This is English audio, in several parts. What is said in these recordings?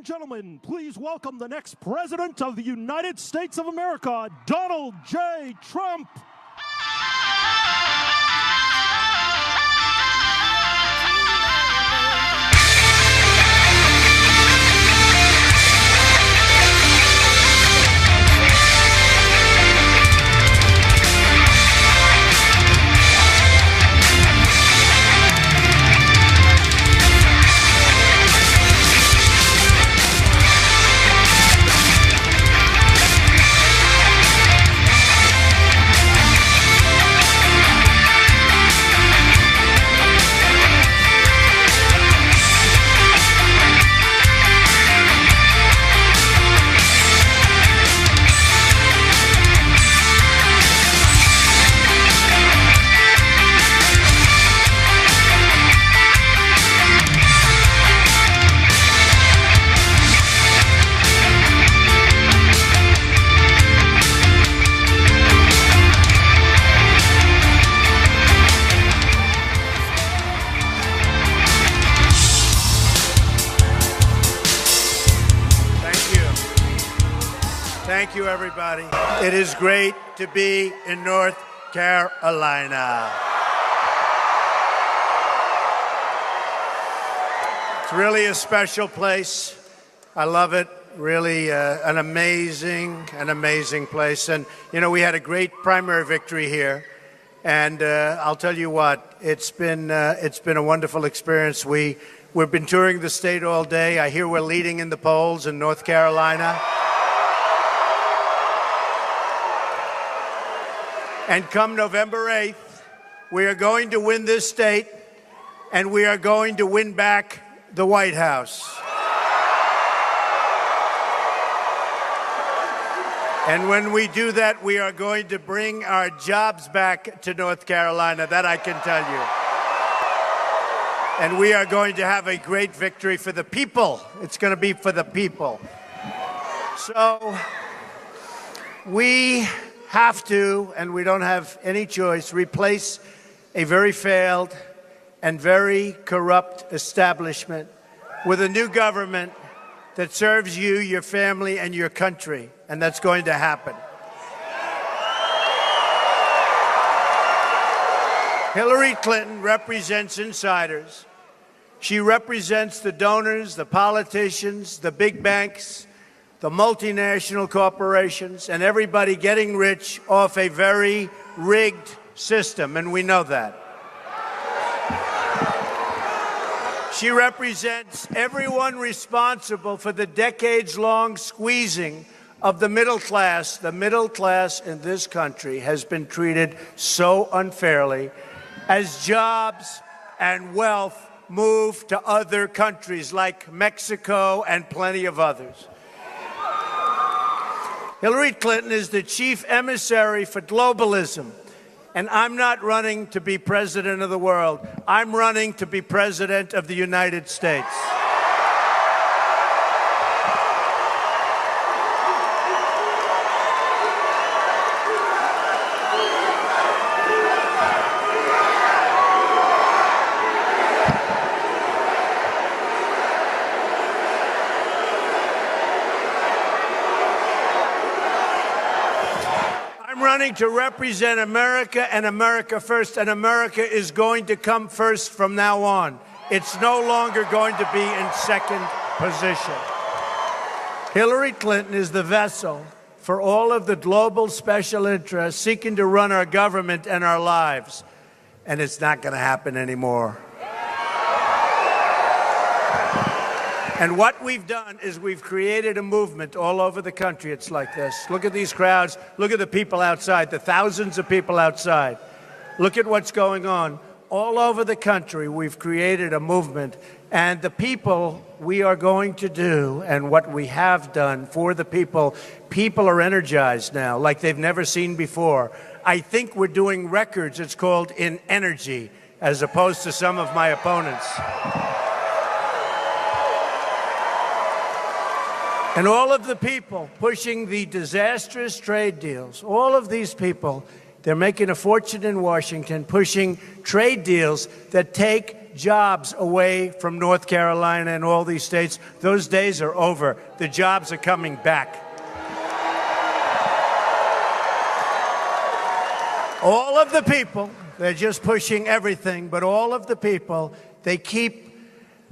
Gentlemen, please welcome the next President of the United States of America, Donald J. Trump. Thank you, everybody. It is great to be in North Carolina. It's really a special place. I love it. Really an amazing place. And, you know, we had a great primary victory here. And I'll tell you what, it's been a wonderful experience. We've been touring the state all day. I hear we're leading in the polls in North Carolina. And come November 8th, we are going to win this state, and we are going to win back the White House. And when we do that, we are going to bring our jobs back to North Carolina, that I can tell you. And we are going to have a great victory for the people. It's going to be for the people. So we have to, and we don't have any choice, replace a very failed and very corrupt establishment with a new government that serves you, your family, and your country. And that's going to happen. Hillary Clinton represents insiders. She represents the donors, the politicians, the big banks, the multinational corporations, and everybody getting rich off a very rigged system, and we know that. She represents everyone responsible for the decades-long squeezing of the middle class. The middle class in this country has been treated so unfairly as jobs and wealth move to other countries like Mexico and plenty of others. Hillary Clinton is the chief emissary for globalism. And I'm not running to be president of the world. I'm running to be president of the United States. Running to represent America and America first, and America is going to come first from now on. It's no longer going to be in second position. Hillary Clinton is the vessel for all of the global special interests seeking to run our government and our lives, and it's not going to happen anymore. And what we've done is we've created a movement all over the country. It's like this. Look at these crowds. Look at the people outside, the thousands of people outside. Look at what's going on. All over the country, we've created a movement. And the people we are going to do and what we have done for the people, people are energized now like they've never seen before. I think we're doing records. It's called in energy, as opposed to some of my opponents. And all of the people pushing the disastrous trade deals, all of these people, they're making a fortune in Washington pushing trade deals that take jobs away from North Carolina and all these states. Those days are over. The jobs are coming back. All of the people, they're just pushing everything, but all of the people, they keep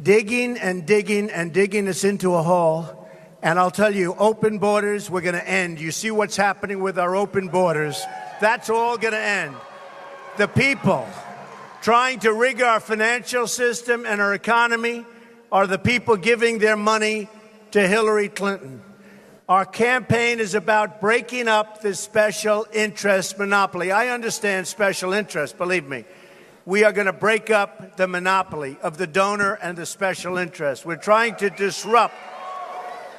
digging and digging and digging us into a hole. And I'll tell you, open borders, we're going to end. You see what's happening with our open borders. That's all going to end. The people trying to rig our financial system and our economy are the people giving their money to Hillary Clinton. Our campaign is about breaking up this special interest monopoly. I understand special interest, believe me. We are going to break up the monopoly of the donor and the special interest. We're trying to disrupt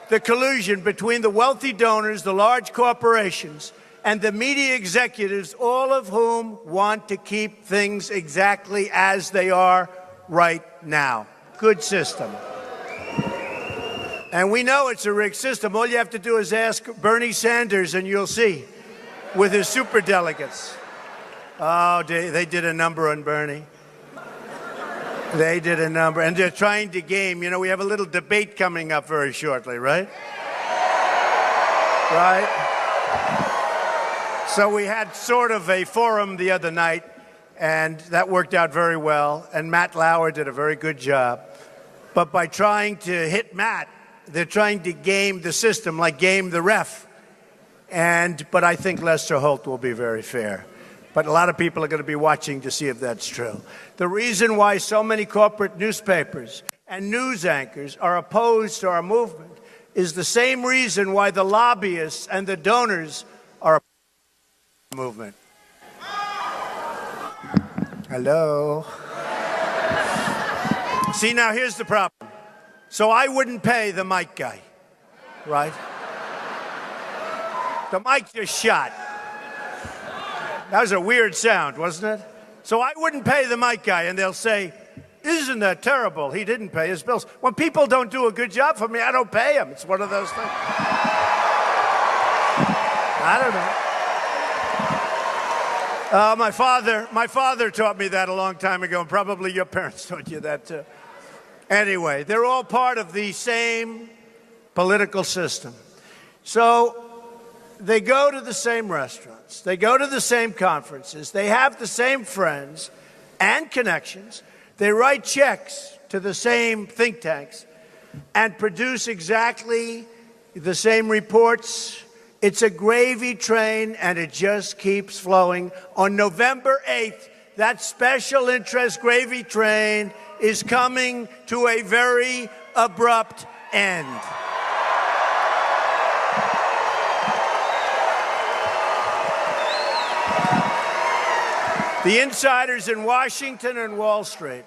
the collusion between the wealthy donors, the large corporations, and the media executives, all of whom want to keep things exactly as they are right now. Good system. And we know it's a rigged system. All you have to do is ask Bernie Sanders and you'll see, with his superdelegates. Oh, they did a number on Bernie. They did a number. And they're trying to game. You know, we have a little debate coming up very shortly, right? Right? So we had sort of a forum the other night, and that worked out very well. And Matt Lauer did a very good job. But by trying to hit Matt, they're trying to game the system, like game the ref. But I think Lester Holt will be very fair. But a lot of people are going to be watching to see if that's true. The reason why so many corporate newspapers and news anchors are opposed to our movement is the same reason why the lobbyists and the donors are opposed to the movement. Hello? See, now here's the problem. So I wouldn't pay the mic guy, right? The mic just shot. That was a weird sound, wasn't it? So I wouldn't pay the mic guy, and they'll say, isn't that terrible? He didn't pay his bills. When people don't do a good job for me, I don't pay them. It's one of those things. I don't know. My father taught me that a long time ago, and probably your parents taught you that too. Anyway, they're all part of the same political system. So they go to the same restaurants. They go to the same conferences. They have the same friends and connections. They write checks to the same think tanks and produce exactly the same reports. It's a gravy train, and it just keeps flowing. On November 8th, that special interest gravy train is coming to a very abrupt end. The insiders in Washington and Wall Street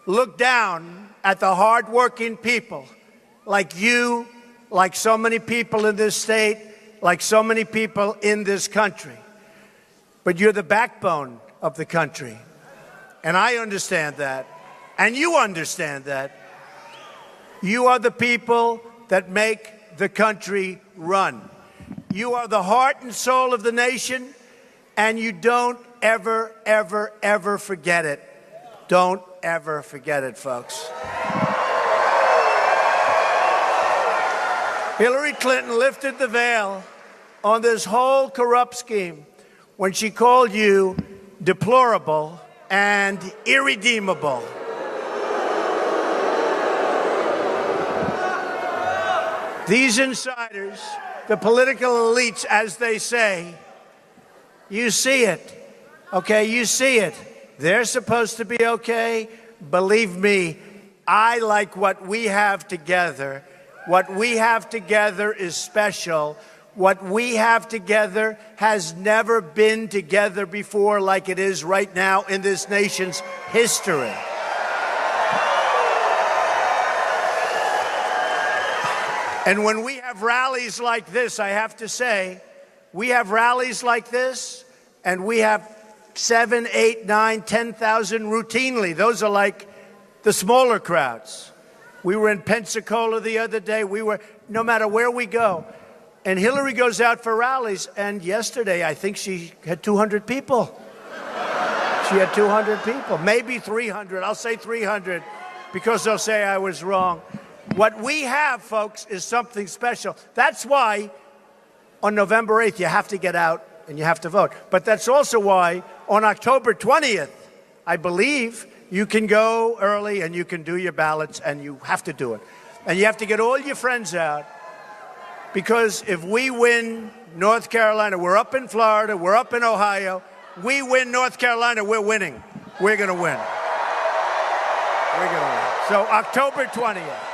look down at the hardworking people like you, like so many people in this state, like so many people in this country. But you're the backbone of the country. And I understand that. And you understand that. You are the people that make the country run. You are the heart and soul of the nation, and you don't ever, ever, ever forget it. Don't ever forget it, folks. Hillary Clinton lifted the veil on this whole corrupt scheme when she called you deplorable and irredeemable. These insiders, the political elites, as they say, you see it. Okay, you see it. They're supposed to be okay. Believe me, I like what we have together. What we have together is special. What we have together has never been together before like it is right now in this nation's history. And when we have rallies like this, I have to say, we have rallies like this, and we have 7, 8, 9, 10,000 routinely. Those are like the smaller crowds. We were in Pensacola the other day. No matter where we go. And Hillary goes out for rallies, and yesterday I think she had 200 people. She had 200 people, maybe 300. I'll say 300 because they'll say I was wrong. What we have, folks, is something special. That's why on November 8th you have to get out and you have to vote. But that's also why on October 20th, I believe, you can go early and you can do your ballots, and you have to do it. And you have to get all your friends out, because if we win North Carolina, we're up in Florida, we're up in Ohio, we win North Carolina, we're winning. We're going to win. We're going to win. So October 20th.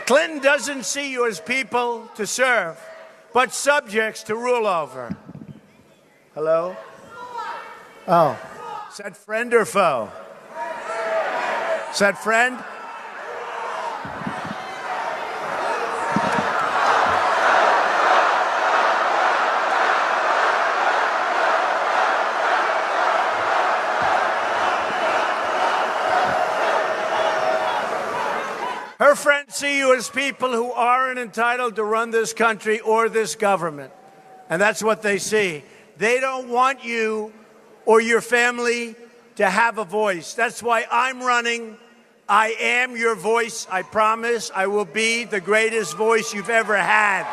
Clinton doesn't see you as people to serve, but subjects to rule over. Hello? Oh. Is that friend or foe? Is that friend? Her friends see you as people who aren't entitled to run this country or this government. And that's what they see. They don't want you or your family to have a voice. That's why I'm running. I am your voice. I promise I will be the greatest voice you've ever had.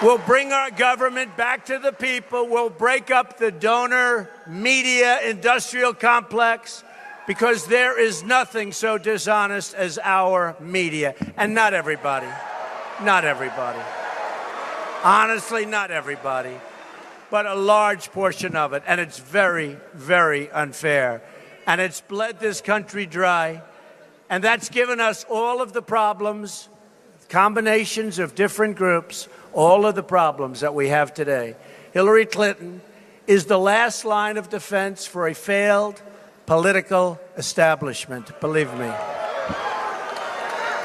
We'll bring our government back to the people. We'll break up the donor media industrial complex, because there is nothing so dishonest as our media. And not everybody. Not everybody. Honestly, not everybody. But a large portion of it. And it's very, very unfair. And it's bled this country dry. And that's given us all of the problems, combinations of different groups, all of the problems that we have today. Hillary Clinton is the last line of defense for a failed political establishment, believe me.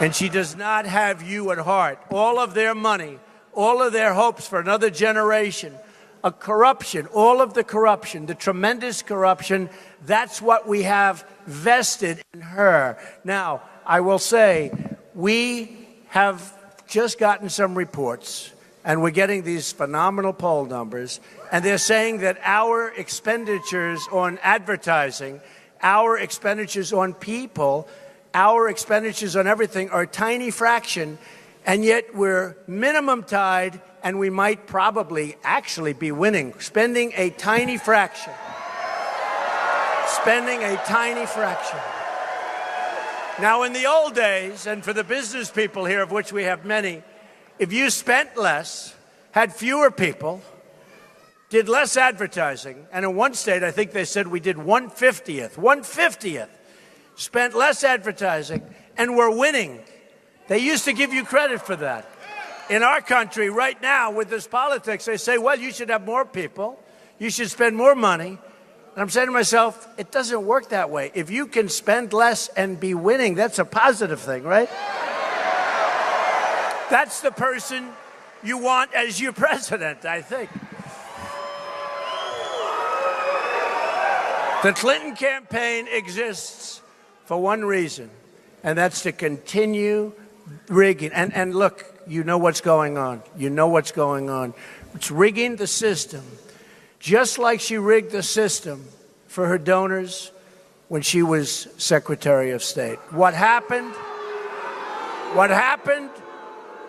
And she does not have you at heart. All of their money, all of their hopes for another generation, a corruption, all of the corruption, the tremendous corruption, that's what we have vested in her. Now, I will say, we have just gotten some reports, and we're getting these phenomenal poll numbers, and they're saying that our expenditures on advertising, our expenditures on people, our expenditures on everything are a tiny fraction, and yet we're minimum tied, and we might probably actually be winning, spending a tiny fraction. Spending a tiny fraction. Now, in the old days, and for the business people here, of which we have many, if you spent less, had fewer people, did less advertising, and in one state, I think they said we did 1/50th, spent less advertising, and we're winning. They used to give you credit for that. In our country right now, with this politics, they say, well, you should have more people, you should spend more money. And I'm saying to myself, it doesn't work that way. If you can spend less and be winning, that's a positive thing, right? That's the person you want as your president, I think. The Clinton campaign exists for one reason, and that's to continue rigging. And look, you know what's going on. You know what's going on. It's rigging the system, just like she rigged the system for her donors when she was Secretary of State. What happened? What happened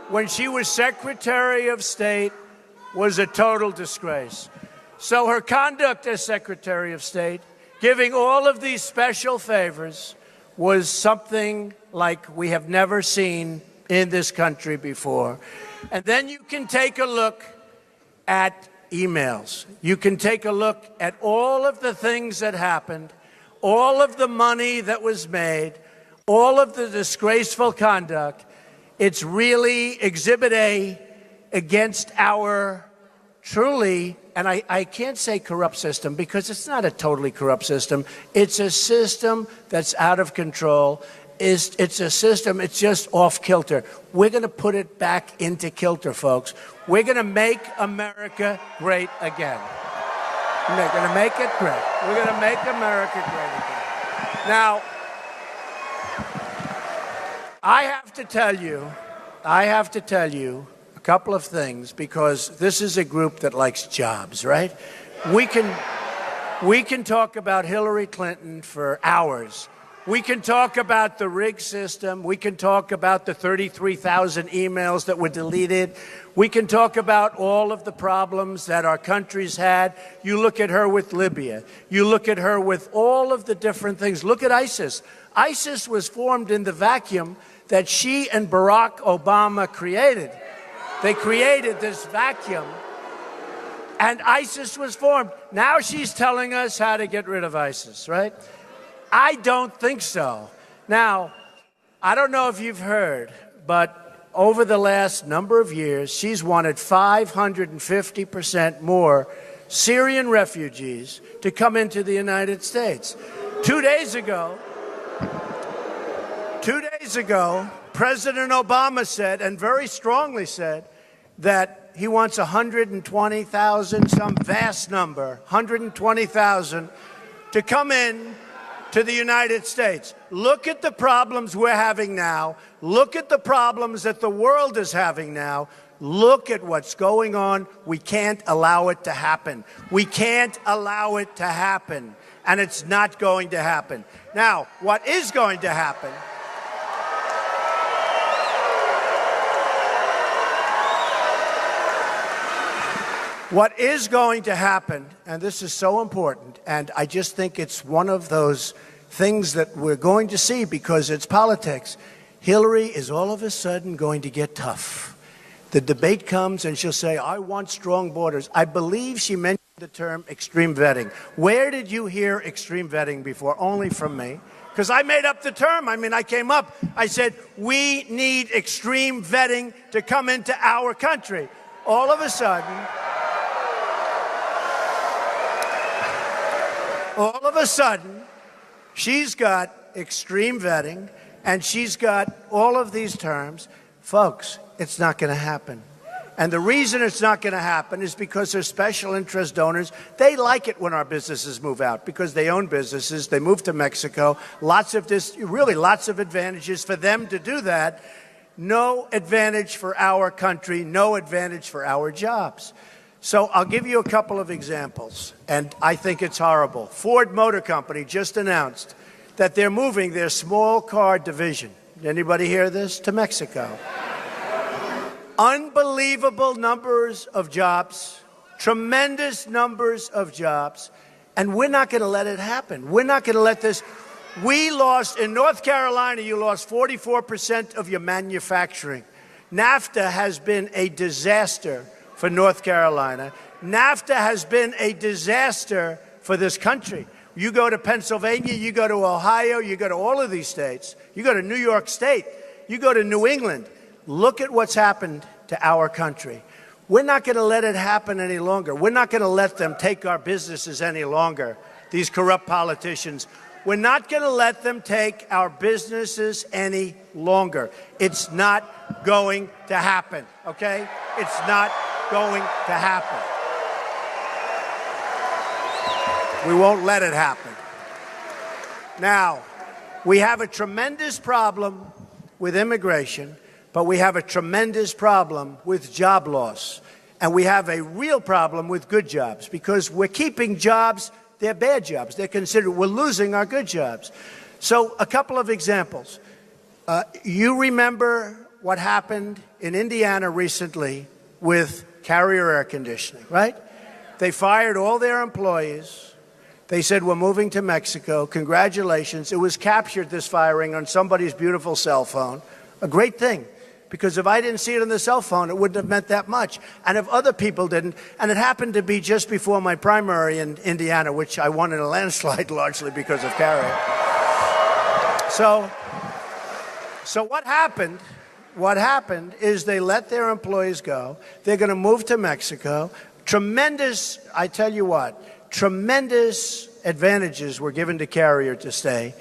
when she was Secretary of State was a total disgrace. So her conduct as Secretary of State, giving all of these special favors, was something like we have never seen in this country before. And then you can take a look at emails. You can take a look at all of the things that happened, all of the money that was made, all of the disgraceful conduct. It's really Exhibit A against our truly, and I can't say corrupt system because it's not a totally corrupt system. It's a system that's out of control. It's a system, it's just off kilter. We're going to put it back into kilter, folks. We're going to make America great again. We're going to make it great. We're going to make America great again. Now, I have to tell you a couple of things, because this is a group that likes jobs, right? We can talk about Hillary Clinton for hours. We can talk about the rigged system. We can talk about the 33,000 emails that were deleted. We can talk about all of the problems that our country's had. You look at her with Libya. You look at her with all of the different things. Look at ISIS. ISIS was formed in the vacuum that she and Barack Obama created. They created this vacuum, and ISIS was formed. Now she's telling us how to get rid of ISIS, right? I don't think so. Now, I don't know if you've heard, but over the last number of years, she's wanted 550% more Syrian refugees to come into the United States. 2 days ago, President Obama said, and very strongly said, that he wants 120,000, some vast number, 120,000, to come in to the United States. Look at the problems we're having now. Look at the problems that the world is having now. Look at what's going on. We can't allow it to happen. We can't allow it to happen. And it's not going to happen. Now, what is going to happen? What is going to happen, and this is so important, and I just think it's one of those things that we're going to see because it's politics. Hillary is all of a sudden going to get tough. The debate comes and she'll say, I want strong borders. I believe she mentioned the term extreme vetting. Where did you hear extreme vetting before? Only from me. Because I made up the term. I mean, I came up, I said, we need extreme vetting to come into our country. All of a sudden, she's got extreme vetting, and she's got all of these terms. Folks, it's not going to happen. And the reason it's not going to happen is because there's special interest donors. They like it when our businesses move out because they own businesses. They move to Mexico. Lots of advantages for them to do that. No advantage for our country, no advantage for our jobs. So I'll give you a couple of examples, and I think it's horrible. Ford Motor Company just announced that they're moving their small car division. Anybody hear this? To Mexico. Unbelievable numbers of jobs, tremendous numbers of jobs, and we're not going to let it happen. We're not going to let this. We lost, in North Carolina, you lost 44% of your manufacturing. NAFTA has been a disaster for North Carolina. NAFTA has been a disaster for this country. You go to Pennsylvania, you go to Ohio, you go to all of these states, you go to New York State, you go to New England. Look at what's happened to our country. We're not going to let it happen any longer. We're not going to let them take our businesses any longer, these corrupt politicians. We're not going to let them take our businesses any longer. It's not going to happen, okay? It's not going to happen. We won't let it happen. Now, we have a tremendous problem with immigration, but we have a tremendous problem with job loss. And we have a real problem with good jobs because we're keeping jobs, they're bad jobs. They're considered, we're losing our good jobs. So a couple of examples. You remember what happened in Indiana recently with Carrier air conditioning, right? They fired all their employees. They said, we're moving to Mexico. Congratulations. It was captured, this firing, on somebody's beautiful cell phone. A great thing, because if I didn't see it on the cell phone, it wouldn't have meant that much. And if other people didn't, and it happened to be just before my primary in Indiana, which I won in a landslide largely because of Carrier. So what happened? What happened is they let their employees go. They're going to move to Mexico. Tremendous, I tell you what, tremendous advantages were given to Carrier to stay.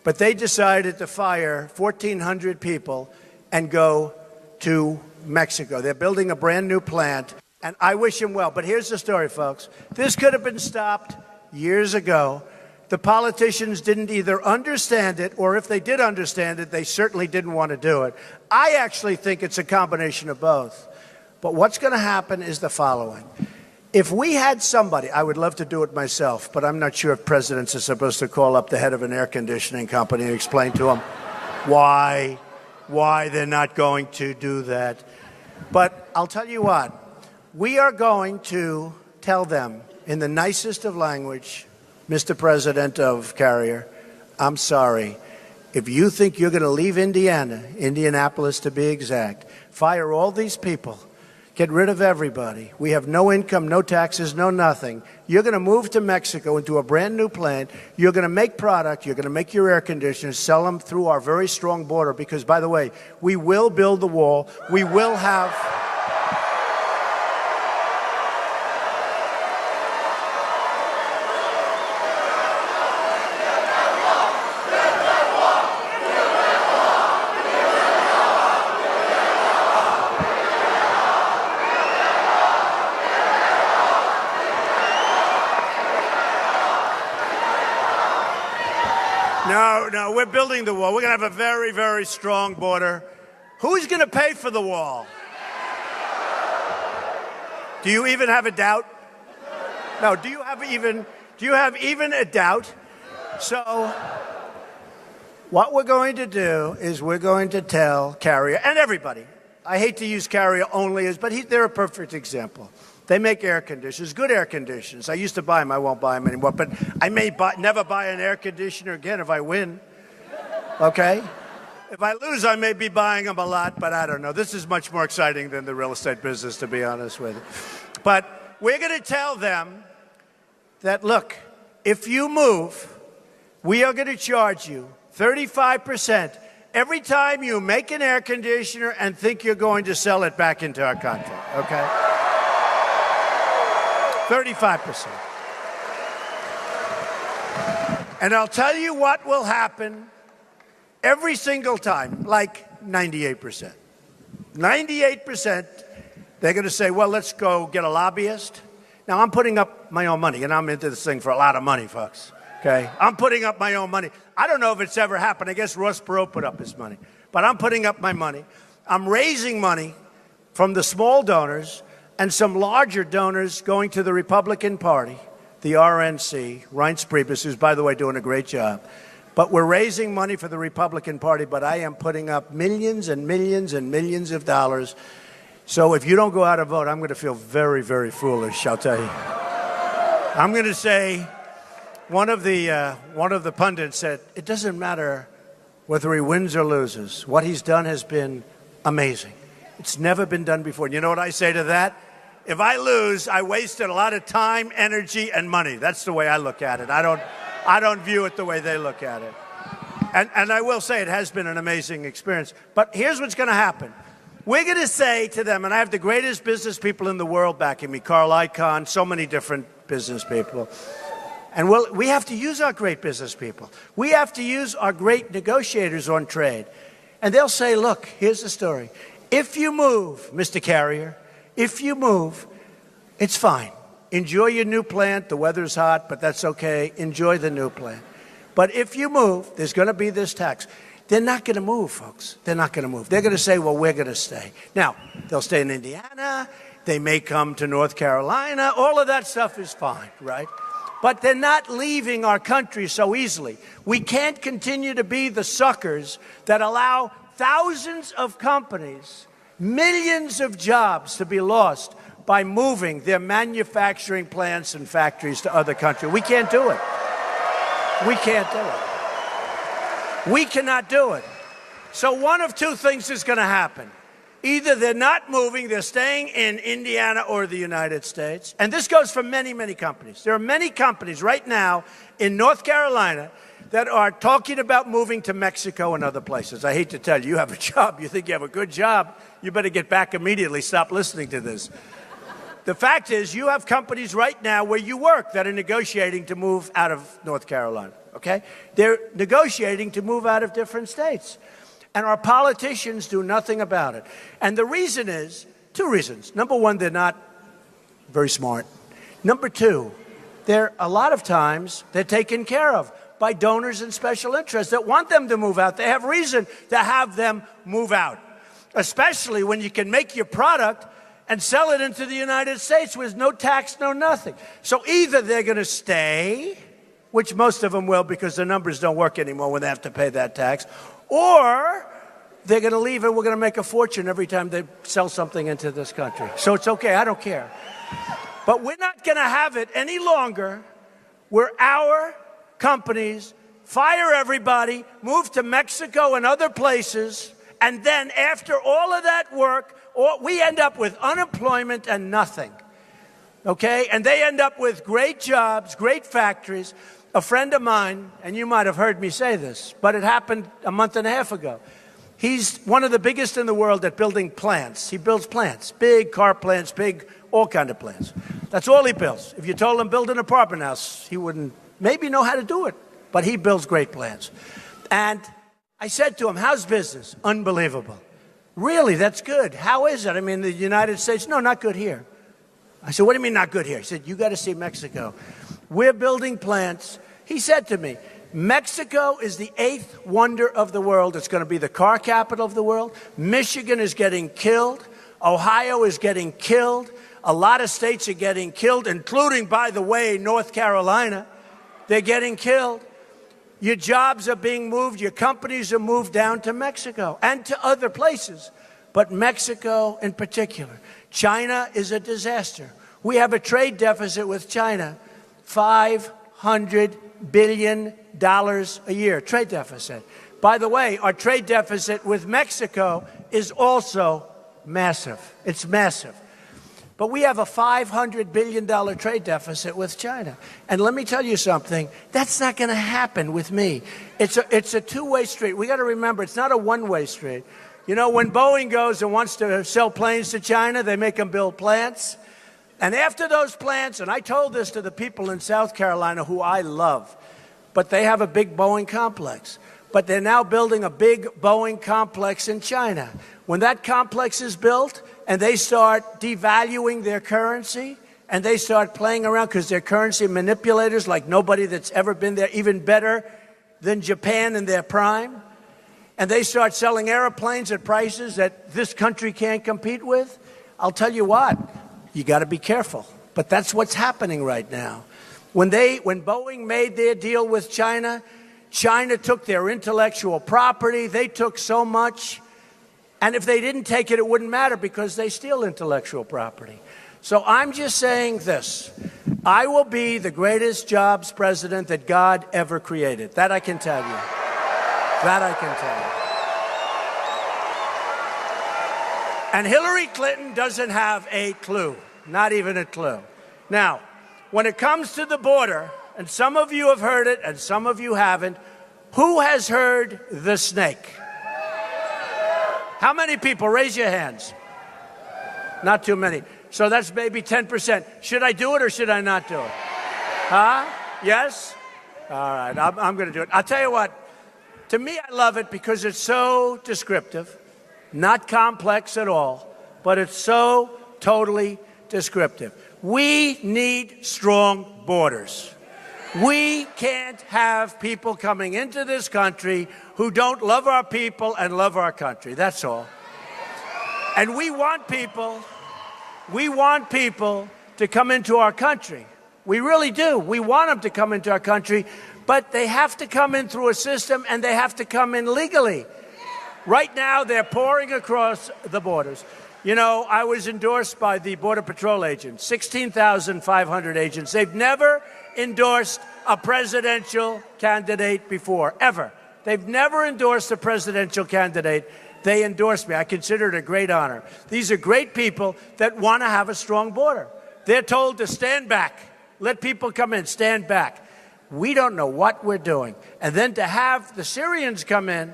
But they decided to fire 1,400 people and go to Mexico. They're building a brand new plant, and I wish them well. But here's the story, folks. This could have been stopped years ago. the politicians didn't either understand it, or if they did understand it, they certainly didn't want to do it. I actually think it's a combination of both. But what's going to happen is the following. If we had somebody, I would love to do it myself, but I'm not sure if presidents are supposed to call up the head of an air conditioning company and explain to them why they're not going to do that. But I'll tell you what, we are going to tell them in the nicest of language, Mr. President of Carrier, I'm sorry. If you think you're going to leave Indianapolis to be exact, fire all these people, get rid of everybody. We have no income, no taxes, no nothing. You're going to move to Mexico into a brand new plant. You're going to make product. You're going to make your air conditioners, sell them through our very strong border. Because, by the way, we will build the wall. We will have... No, we're building the wall. We're going to have a very, very strong border. Who's going to pay for the wall? Do you even have a doubt? No, do you have even a doubt? So what we're going to do is we're going to tell Carrier and everybody. I hate to use Carrier only, but they're a perfect example. They make air conditioners, good air conditioners. I used to buy them. I won't buy them anymore. But I may never buy an air conditioner again if I win. Okay? If I lose, I may be buying them a lot, but I don't know. This is much more exciting than the real estate business, to be honest with you. But we're going to tell them that, look, if you move, we are going to charge you 35% every time you make an air conditioner and think you're going to sell it back into our country. Okay? 35%. And I'll tell you what will happen every single time, like 98%. 98%, they're going to say, well, let's go get a lobbyist. Now, I'm putting up my own money, and I'm into this thing for a lot of money, folks. Okay? I'm putting up my own money. I don't know if it's ever happened. I guess Ross Perot put up his money. But I'm putting up my money. I'm raising money from the small donors and some larger donors going to the Republican Party, the RNC, Reince Priebus, who's, by the way, doing a great job. But we're raising money for the Republican Party, but I am putting up millions and millions and millions of dollars. So if you don't go out and vote, I'm going to feel very, very foolish, I'll tell you. I'm going to say, one of the pundits said, it doesn't matter whether he wins or loses. What he's done has been amazing. It's never been done before. And you know what I say to that? If I lose, I wasted a lot of time, energy, and money. That's the way I look at it. I don't view it the way they look at it. And I will say it has been an amazing experience. But here's what's going to happen. We're going to say to them, and I have the greatest business people in the world backing me, Carl Icahn, so many different business people. And we have to use our great business people. We have to use our great negotiators on trade. And they'll say, look, here's the story. If you move, Mr. Carrier, if you move, it's fine. Enjoy your new plant. The weather's hot, but that's okay. Enjoy the new plant. But if you move, there's going to be this tax. They're not going to move, folks. They're not going to move. They're going to say, well, we're going to stay. Now, they'll stay in Indiana. They may come to North Carolina. All of that stuff is fine, right? But they're not leaving our country so easily. We can't continue to be the suckers that allow thousands of companies, millions of jobs to be lost by moving their manufacturing plants and factories to other countries. We can't do it. We can't do it. We cannot do it. So one of two things is going to happen. Either they're not moving, they're staying in Indiana or the United States. And this goes for many, many companies. There are many companies right now in North Carolina that are talking about moving to Mexico and other places. I hate to tell you, you have a job. You think you have a good job. You better get back immediately. Stop listening to this. The fact is, you have companies right now where you work that are negotiating to move out of North Carolina, okay? They're negotiating to move out of different states. And our politicians do nothing about it. And the reason is, two reasons. Number one, they're not very smart. Number two, a lot of times they're taken care of by donors and special interests that want them to move out. They have reason to have them move out, especially when you can make your product and sell it into the United States with no tax, no nothing. So either they're going to stay, which most of them will because the numbers don't work anymore when they have to pay that tax, or they're going to leave and we're going to make a fortune every time they sell something into this country. So it's okay, I don't care. But we're not going to have it any longer where our companies fire everybody, move to Mexico and other places, and then after all of that work, we end up with unemployment and nothing, okay? And they end up with great jobs, great factories. A friend of mine, and you might have heard me say this, but it happened a month and a half ago. He's one of the biggest in the world at building plants. He builds plants, big car plants, big all kind of plants. That's all he builds. If you told him build an apartment house, he wouldn't maybe know how to do it, but he builds great plants. And I said to him, how's business? Unbelievable. Really, that's good. How is it? I mean, the United States, no, not good here. I said, what do you mean not good here? He said, you got to see Mexico. We're building plants. He said to me, Mexico is the 8th wonder of the world. It's going to be the car capital of the world. Michigan is getting killed. Ohio is getting killed. A lot of states are getting killed, including, by the way, North Carolina. They're getting killed. Your jobs are being moved. Your companies are moved down to Mexico and to other places, but Mexico in particular. China is a disaster. We have a trade deficit with China, $500 billion a year, trade deficit. By the way, our trade deficit with Mexico is also massive. It's massive. But we have a $500 billion trade deficit with China. And let me tell you something, that's not going to happen with me. It's a two-way street. We got to remember, it's not a one-way street. You know, when Boeing goes and wants to sell planes to China, they make them build plants. And after those plants, and I told this to the people in South Carolina who I love, but they have a big Boeing complex. But they're now building a big Boeing complex in China. When that complex is built, and they start devaluing their currency, and they start playing around because they're currency manipulators like nobody that's ever been there, even better than Japan in their prime, and they start selling airplanes at prices that this country can't compete with, I'll tell you what, you got to be careful. But that's what's happening right now. When Boeing made their deal with China, China took their intellectual property, they took so much. And if they didn't take it, it wouldn't matter because they steal intellectual property. So I'm just saying this. I will be the greatest jobs president that God ever created. That I can tell you. That I can tell you. And Hillary Clinton doesn't have a clue. Not even a clue. Now, when it comes to the border, and some of you have heard it and some of you haven't, who has heard the snake? How many people? Raise your hands. Not too many. So that's maybe 10%. Should I do it or should I not do it? Huh? Yes? All right, I'm going to do it. I'll tell you what. To me, I love it because it's so descriptive, not complex at all, but it's so totally descriptive. We need strong borders. We can't have people coming into this country who don't love our people and love our country. That's all. And we want people to come into our country. We really do. We want them to come into our country, but they have to come in through a system and they have to come in legally. Right now, they're pouring across the borders. You know, I was endorsed by the Border Patrol agents, 16,500 agents. They've never endorsed a presidential candidate before, ever. They've never endorsed a presidential candidate. They endorsed me. I consider it a great honor. These are great people that want to have a strong border. They're told to stand back. Let people come in, stand back. We don't know what we're doing. And then to have the Syrians come in,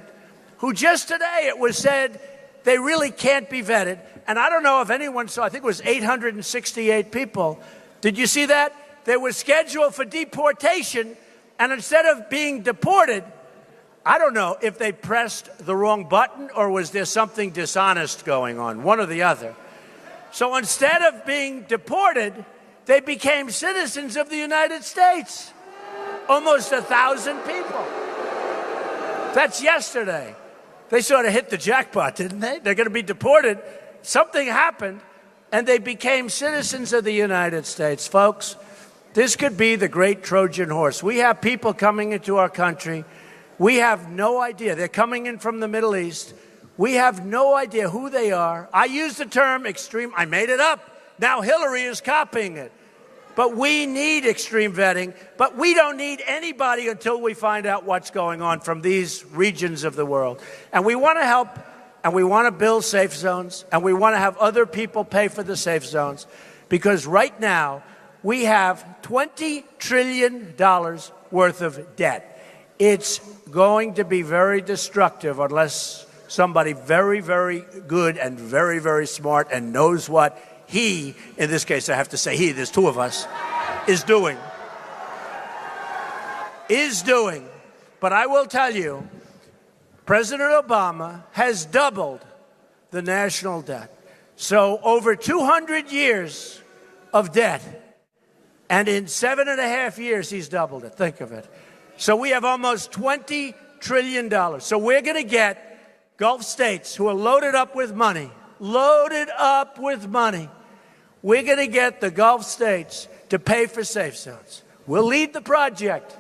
who just today it was said they really can't be vetted. And I don't know if anyone saw, I think it was 868 people. Did you see that? They were scheduled for deportation, and instead of being deported, I don't know if they pressed the wrong button or was there something dishonest going on, one or the other. So instead of being deported, they became citizens of the United States. Almost 1,000 people. That's yesterday. They sort of hit the jackpot, didn't they? They're going to be deported. Something happened, and they became citizens of the United States. Folks, this could be the great Trojan horse. We have people coming into our country. We have no idea. They're coming in from the Middle East. We have no idea who they are. I use the term extreme. I made it up. Now Hillary is copying it. But we need extreme vetting. But we don't need anybody until we find out what's going on from these regions of the world. And we want to help, and we want to build safe zones, and we want to have other people pay for the safe zones. Because right now, we have $20 trillion worth of debt. It's going to be very destructive unless somebody very, very good and very, very smart and knows what he, in this case I have to say he, there's two of us, is doing. But I will tell you, President Obama has doubled the national debt. So over 200 years of debt, and in 7.5 years he's doubled it. Think of it. So we have almost $20 trillion. So we're going to get Gulf states who are loaded up with money. We're going to get the Gulf states to pay for safe zones. We'll lead the project,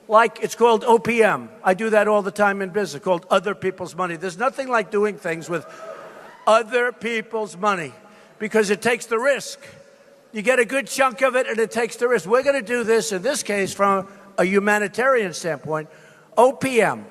like it's called OPM. I do that all the time in business, called other people's money. There's nothing like doing things with other people's money because it takes the risk. You get a good chunk of it, and it takes the risk. We're going to do this, in this case, from a humanitarian standpoint. OPM,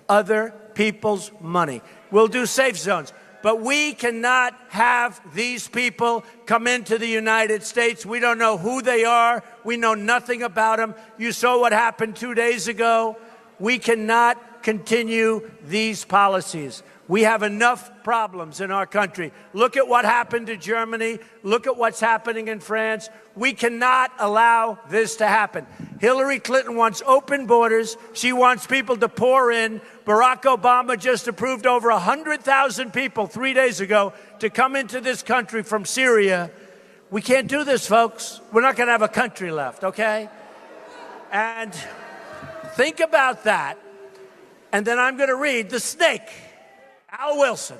other people's money. We'll do safe zones. But we cannot have these people come into the United States. We don't know who they are. We know nothing about them. You saw what happened 2 days ago. We cannot continue these policies. We have enough problems in our country. Look at what happened to Germany. Look at what's happening in France. We cannot allow this to happen. Hillary Clinton wants open borders. She wants people to pour in. Barack Obama just approved over 100,000 people 3 days ago to come into this country from Syria. We can't do this, folks. We're not going to have a country left, okay? And think about that. And then I'm going to read The Snake. Al Wilson,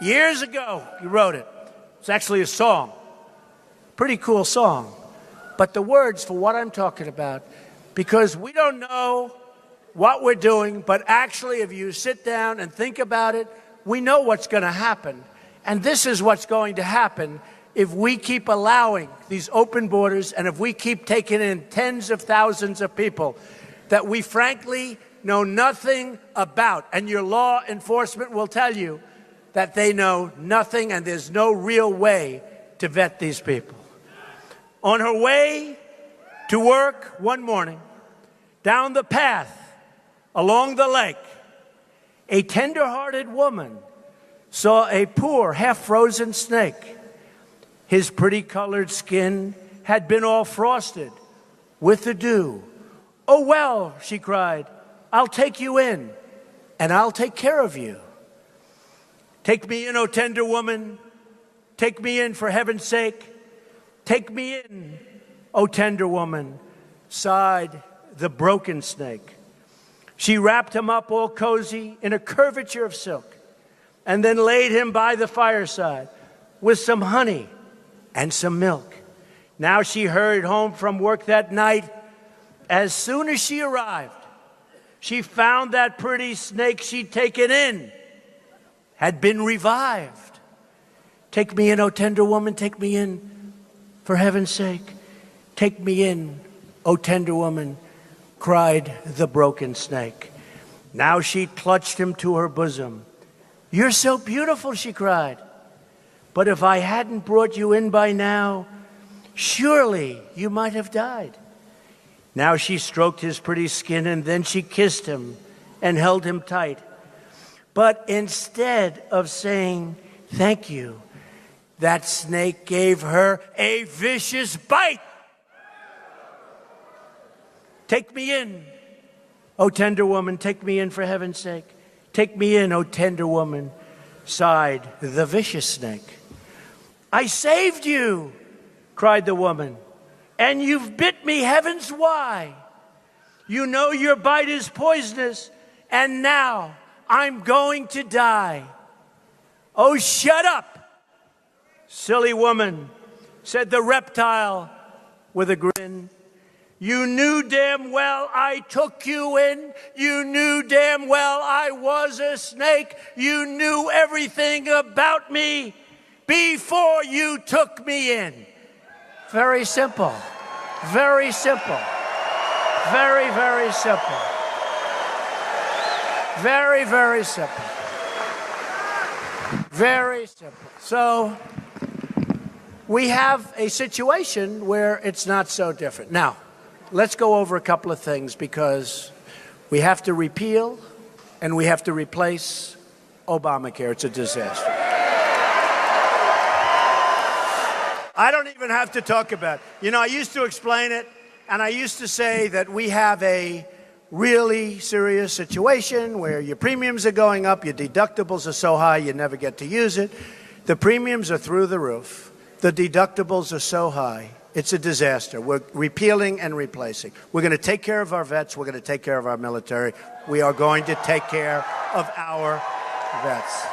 years ago, he wrote it. It's actually a song. Pretty cool song. But the words for what I'm talking about, because we don't know what we're doing, but actually if you sit down and think about it, we know what's going to happen. And this is what's going to happen if we keep allowing these open borders and if we keep taking in tens of thousands of people that we frankly know nothing about. And your law enforcement will tell you that they know nothing and there's no real way to vet these people. On her way to work one morning, down the path along the lake, a tender-hearted woman saw a poor, half-frozen snake. His pretty-colored skin had been all frosted with the dew. "Oh, well," she cried, "I'll take you in, and I'll take care of you." "Take me in, oh tender woman. Take me in, for heaven's sake. Take me in, oh tender woman," sighed the broken snake. She wrapped him up all cozy in a curvature of silk, and then laid him by the fireside with some honey and some milk. Now she hurried home from work that night. As soon as she arrived, she found that pretty snake she'd taken in had been revived. "Take me in, oh tender woman, take me in, for heaven's sake. Take me in, oh tender woman," cried the broken snake. Now she clutched him to her bosom. "You're so beautiful," she cried. "But if I hadn't brought you in by now, surely you might have died." Now she stroked his pretty skin, and then she kissed him and held him tight. But instead of saying thank you, that snake gave her a vicious bite. "Take me in, oh tender woman, take me in, for heaven's sake. Take me in, oh tender woman," sighed the vicious snake. "I saved you," cried the woman. "And you've bit me, heavens, why? You know your bite is poisonous, and now I'm going to die." "Oh, shut up, silly woman," said the reptile with a grin. "You knew damn well I took you in. You knew damn well I was a snake. You knew everything about me before you took me in." Very simple. Very simple. Very, very simple. Very, very simple. Very simple. So we have a situation where it's not so different. Now, let's go over a couple of things, because we have to repeal and we have to replace Obamacare. It's a disaster. I don't even have to talk about it. You know, I used to explain it, and I used to say that we have a really serious situation where your premiums are going up, your deductibles are so high you never get to use it. The premiums are through the roof. The deductibles are so high. It's a disaster. We're repealing and replacing. We're going to take care of our vets. We're going to take care of our military. We are going to take care of our vets.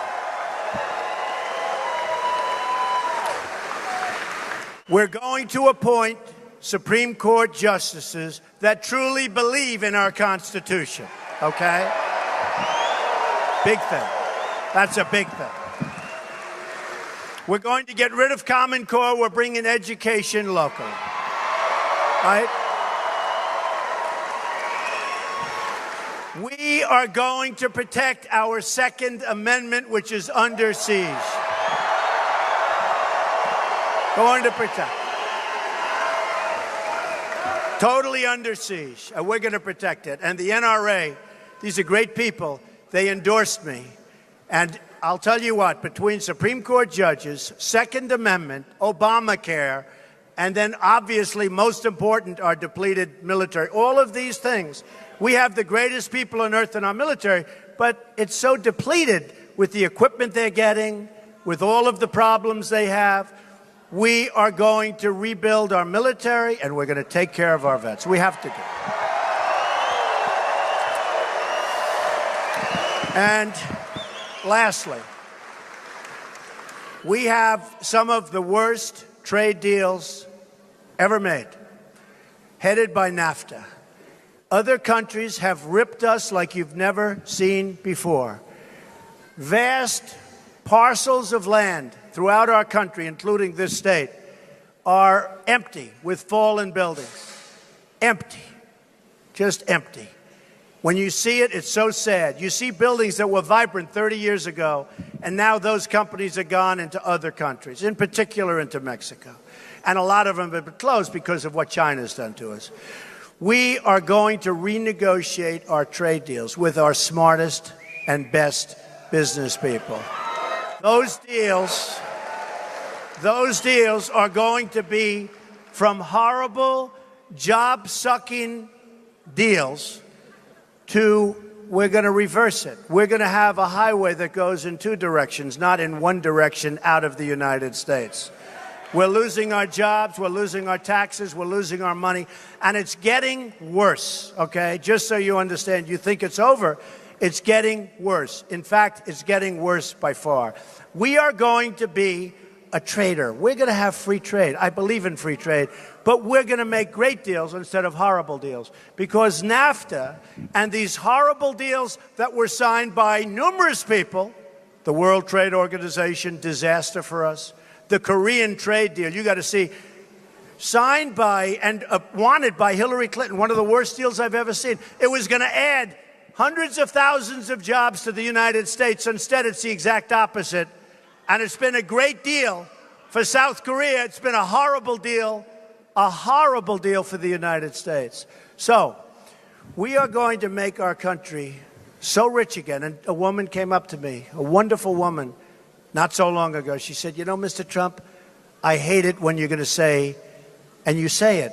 We're going to appoint Supreme Court justices that truly believe in our Constitution, okay? Big thing. That's a big thing. We're going to get rid of Common Core. We're bringing education locally, right? We are going to protect our Second Amendment, which is under siege. Going to protect. Totally under siege. And we're going to protect it. And the NRA, these are great people. They endorsed me. And I'll tell you what, between Supreme Court judges, Second Amendment, Obamacare, and then obviously most important, our depleted military, all of these things, we have the greatest people on earth in our military, but it's so depleted with the equipment they're getting, with all of the problems they have. We are going to rebuild our military, and we're going to take care of our vets. We have to do it. And lastly, we have some of the worst trade deals ever made, headed by NAFTA. Other countries have ripped us like you've never seen before. Vast parcels of land throughout our country, including this state, are empty with fallen buildings. Empty. Just empty. When you see it, it's so sad. You see buildings that were vibrant 30 years ago, and now those companies are gone into other countries, in particular into Mexico. And a lot of them have been closed because of what China's done to us. We are going to renegotiate our trade deals with our smartest and best business people. Those deals are going to be from horrible, job-sucking deals to we're going to reverse it. We're going to have a highway that goes in two directions, not in one direction out of the United States. We're losing our jobs, we're losing our taxes, we're losing our money, and it's getting worse, okay? Just so you understand, you think it's over. It's getting worse. In fact, it's getting worse by far. We are going to be a trader. We're going to have free trade. I believe in free trade. But we're going to make great deals instead of horrible deals. Because NAFTA and these horrible deals that were signed by numerous people, the World Trade Organization, disaster for us, the Korean trade deal, you got to see, signed by and wanted by Hillary Clinton, one of the worst deals I've ever seen. It was going to add hundreds of thousands of jobs to the United States. Instead, it's the exact opposite. And it's been a great deal for South Korea. It's been a horrible deal for the United States. So we are going to make our country so rich again. And a woman came up to me, a wonderful woman, not so long ago. She said, you know, Mr. Trump, I hate it when you're going to say, and you say it,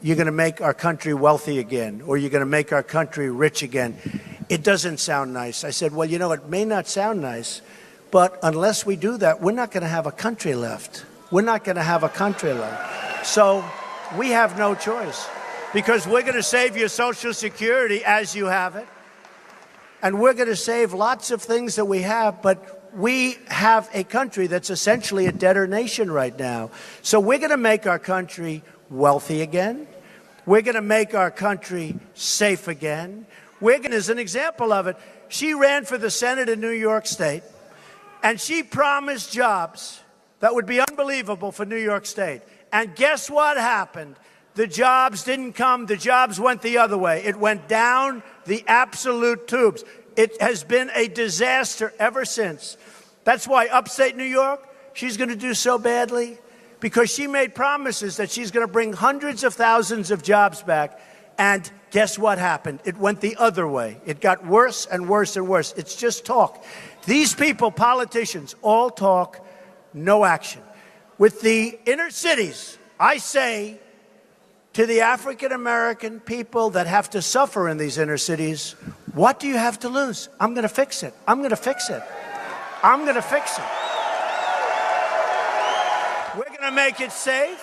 you're going to make our country wealthy again, or you're going to make our country rich again. It doesn't sound nice. I said, well, you know, it may not sound nice, but unless we do that, we're not going to have a country left. we're not going to have a country left. So we have no choice, because we're going to save your Social Security as you have it, and we're going to save lots of things that we have, but we have a country that's essentially a debtor nation right now. So we're going to make our country wealthy again. We're going to make our country safe again. We're going to, as an example of it, she ran for the Senate in New York State, and she promised jobs that would be unbelievable for New York State. And guess what happened? The jobs didn't come. The jobs went the other way. It went down the absolute tubes. It has been a disaster ever since. That's why upstate New York, she's going to do so badly, because she made promises that she's going to bring hundreds of thousands of jobs back. And guess what happened? It went the other way. It got worse and worse and worse. It's just talk. These people, politicians, all talk, no action. With the inner cities, I say to the African-American people that have to suffer in these inner cities, what do you have to lose? I'm going to fix it. I'm going to fix it. I'm going to fix it. We're going to make it safe.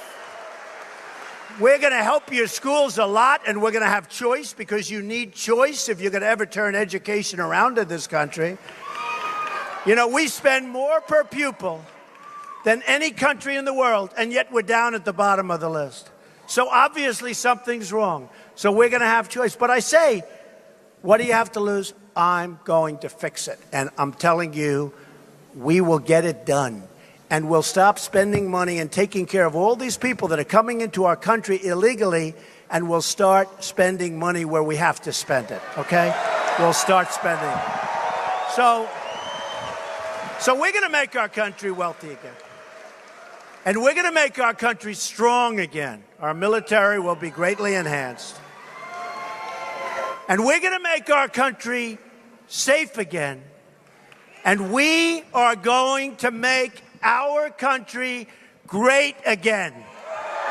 We're going to help your schools a lot, and we're going to have choice, because you need choice if you're going to ever turn education around in this country. You know, we spend more per pupil than any country in the world, and yet we're down at the bottom of the list. So obviously something's wrong. So we're going to have choice. But I say, what do you have to lose? I'm going to fix it. And I'm telling you, we will get it done. And we'll stop spending money and taking care of all these people that are coming into our country illegally, and we'll start spending money where we have to spend it, okay? We'll start spending it. So we're going to make our country wealthy again. And we're going to make our country strong again. Our military will be greatly enhanced. And we're going to make our country safe again. And we are going to make our country great again.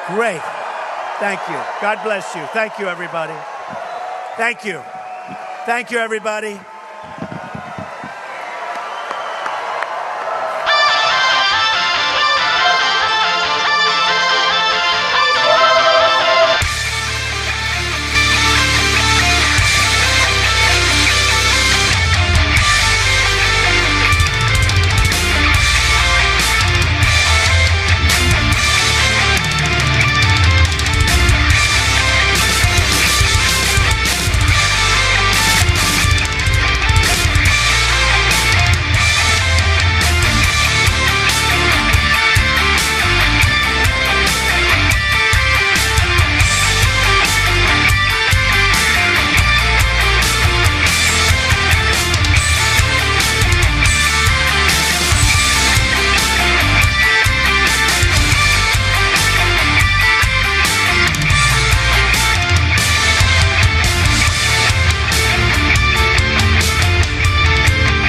Great. Thank you. God bless you. Thank you, everybody. Thank you. Thank you, everybody.